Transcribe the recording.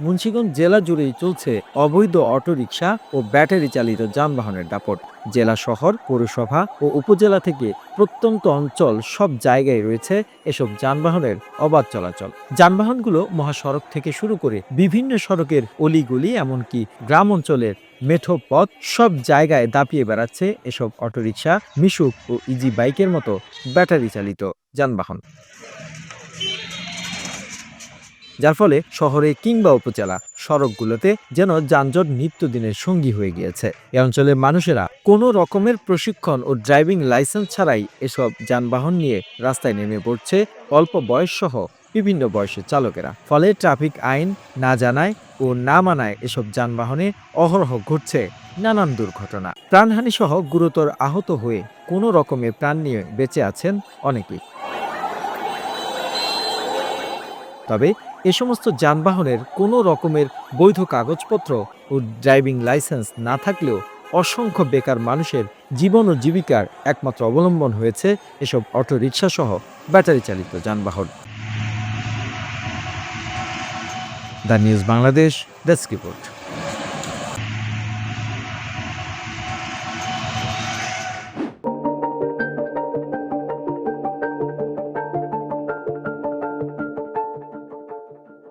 মুন্সিগঞ্জ জেলা জুড়েই চলছে অবৈধ অটোরিকশা ও ব্যাটারি চালিত যানবাহনের দাপট। জেলা শহর, পৌরসভা ও উপজেলা থেকে প্রত্যন্ত অঞ্চল সব জায়গায় রয়েছে এসব যানবাহনের অবাধ চলাচল। যানবাহনগুলো মহাসড়ক থেকে শুরু করে বিভিন্ন সড়কের অলিগলি, এমনকি গ্রাম অঞ্চলের মেঠো পথ সব জায়গায় দাপিয়ে বেড়াচ্ছে এসব অটোরিকশা, মিশুক ও ইজি বাইকের মতো ব্যাটারি চালিত যানবাহন। যার ফলে শহরে কিংবা উপজেলা সড়কগুলোতে যেন যানজট নিত্যদিনের সঙ্গী হয়ে গিয়েছে। এ অঞ্চলের মানুষেরা কোনো রকমের প্রশিক্ষণ ও ড্রাইভিং লাইসেন্স ছাড়াই এসব যানবাহন নিয়ে রাস্তায় নেমে পড়ছে অল্প বয়স সহ বিভিন্ন বয়সের চালকেরা। ফলে ট্রাফিক আইন না জানায় ও না মানায় এসব যানবাহনে অহরহ ঘটছে নানান দুর্ঘটনা। প্রাণহানি সহ গুরুতর আহত হয়ে কোনো রকমে প্রাণ নিয়ে বেঁচে আছেন অনেকেই। তবে এ সমস্ত যানবাহনের কোনো রকমের বৈধ কাগজপত্র ও ড্রাইভিং লাইসেন্স না থাকলেও অসংখ্য বেকার মানুষের জীবন ও জীবিকার একমাত্র অবলম্বন হয়েছে এসব অটোরিকশা সহ ব্যাটারি চালিত যানবাহন। The news Bangladesh, desk report.